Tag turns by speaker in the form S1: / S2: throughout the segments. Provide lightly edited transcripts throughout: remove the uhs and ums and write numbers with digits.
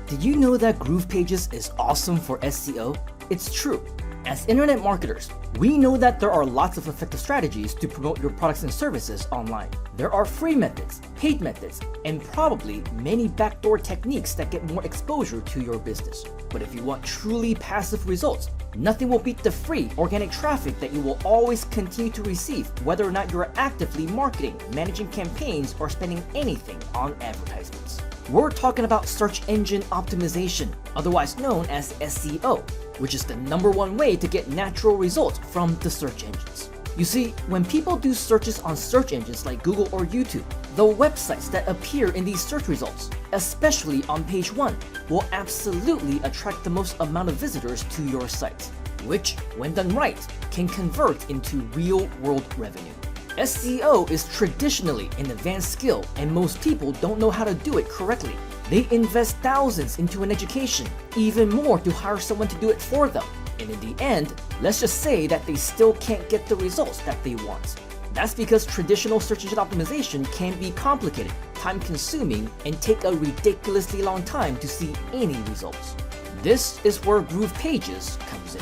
S1: Did you know that GroovePages is awesome for SEO? It's true. As internet marketers, we know that there are lots of effective strategies to promote your products and services online. There are free methods, paid methods, and probably many backdoor techniques that get more exposure to your business. But if you want truly passive results, nothing will beat the free organic traffic that you will always continue to receive, whether or not you're actively marketing, managing campaigns, or spending anything on advertisements. We're talking about search engine optimization, otherwise known as SEO, which is the #1 way to get natural results from the search engines. You see, when people do searches on search engines like Google or YouTube, the websites that appear in these search results, especially on page 1, will absolutely attract the most amount of visitors to your site, which, when done right, can convert into real-world revenue. SEO is traditionally an advanced skill, and most people don't know how to do it correctly. They invest thousands into an education, even more to hire someone to do it for them. And in the end, let's just say that they still can't get the results that they want. That's because traditional search engine optimization can be complicated, time-consuming, and take a ridiculously long time to see any results. This is where GroovePages comes in.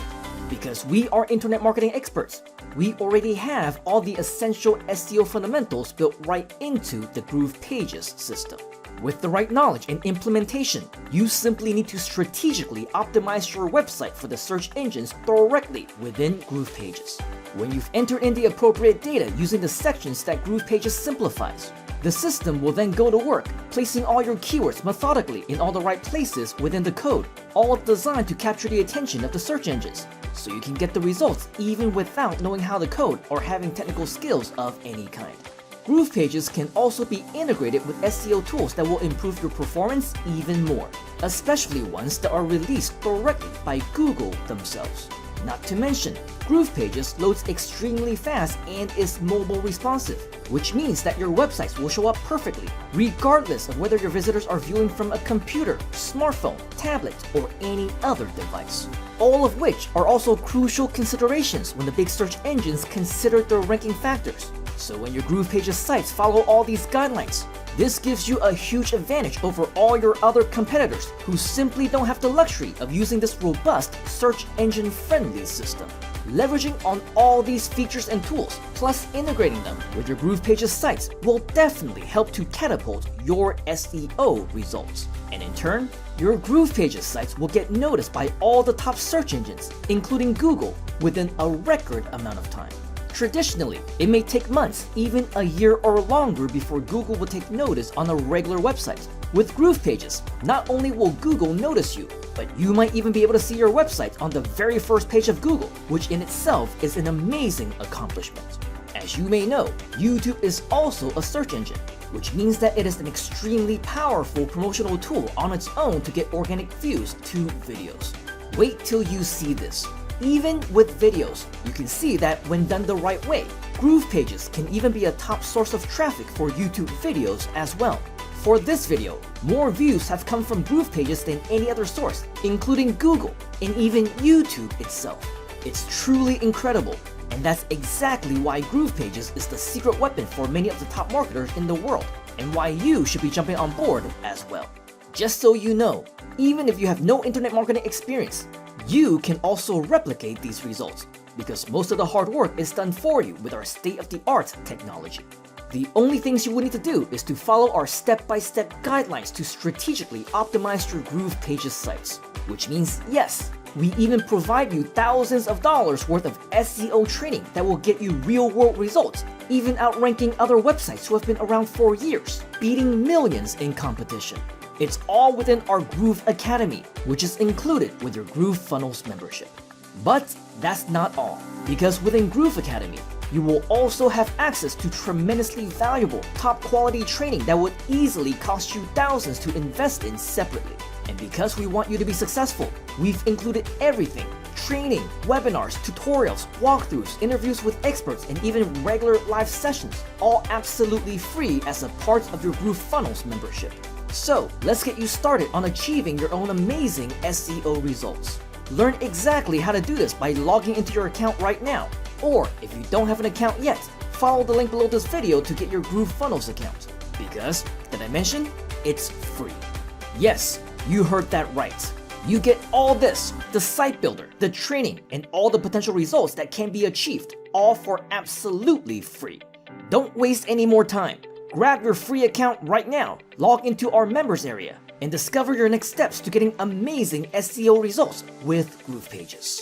S1: Because we are internet marketing experts, we already have all the essential SEO fundamentals built right into the GroovePages system. With the right knowledge and implementation, you simply need to strategically optimize your website for the search engines directly within GroovePages. When you've entered in the appropriate data using the sections that GroovePages simplifies, the system will then go to work, placing all your keywords methodically in all the right places within the code, all designed to capture the attention of the search engines, so you can get the results even without knowing how to code or having technical skills of any kind. GroovePages can also be integrated with SEO tools that will improve your performance even more, especially ones that are released directly by Google themselves. Not to mention, GroovePages loads extremely fast and is mobile responsive, which means that your websites will show up perfectly, regardless of whether your visitors are viewing from a computer, smartphone, tablet, or any other device. All of which are also crucial considerations when the big search engines consider their ranking factors. So when your GroovePages sites follow all these guidelines, this gives you a huge advantage over all your other competitors who simply don't have the luxury of using this robust search engine friendly system. Leveraging on all these features and tools, plus integrating them with your GroovePages sites will definitely help to catapult your SEO results. And in turn, your GroovePages sites will get noticed by all the top search engines, including Google, within a record amount of time. Traditionally, it may take months, even a year or longer before Google will take notice on a regular website. With GroovePages, not only will Google notice you, but you might even be able to see your website on the very first page of Google, which in itself is an amazing accomplishment. As you may know, YouTube is also a search engine, which means that it is an extremely powerful promotional tool on its own to get organic views to videos. Wait till you see this. Even with videos, you can see that when done the right way, GroovePages can even be a top source of traffic for YouTube videos as well. For this video, more views have come from GroovePages than any other source, including Google and even YouTube itself. It's truly incredible, and that's exactly why GroovePages is the secret weapon for many of the top marketers in the world, and why you should be jumping on board as well. Just so you know, even if you have no internet marketing experience, you can also replicate these results, because most of the hard work is done for you with our state-of-the-art technology. The only things you will need to do is to follow our step-by-step guidelines to strategically optimize your GroovePages sites, which means yes, we even provide you thousands of dollars worth of SEO training that will get you real-world results, even outranking other websites who have been around for years, beating millions in competition. It's all within our GrooveAcademy, which is included with your GrooveFunnels membership. But that's not all, because within GrooveAcademy, you will also have access to tremendously valuable, top-quality training that would easily cost you thousands to invest in separately. And because we want you to be successful, we've included everything: training, webinars, tutorials, walkthroughs, interviews with experts, and even regular live sessions, all absolutely free as a part of your GrooveFunnels membership. So let's get you started on achieving your own amazing SEO results. Learn exactly how to do this by logging into your account right now. Or if you don't have an account yet, follow the link below this video to get your GrooveFunnels account. Because, did I mention, it's free. Yes, You heard that right. You get all this, the site builder, the training, and all the potential results that can be achieved, all for absolutely free. Don't waste any more time. Grab your free account right now, log into our members area, and discover your next steps to getting amazing SEO results with GroovePages.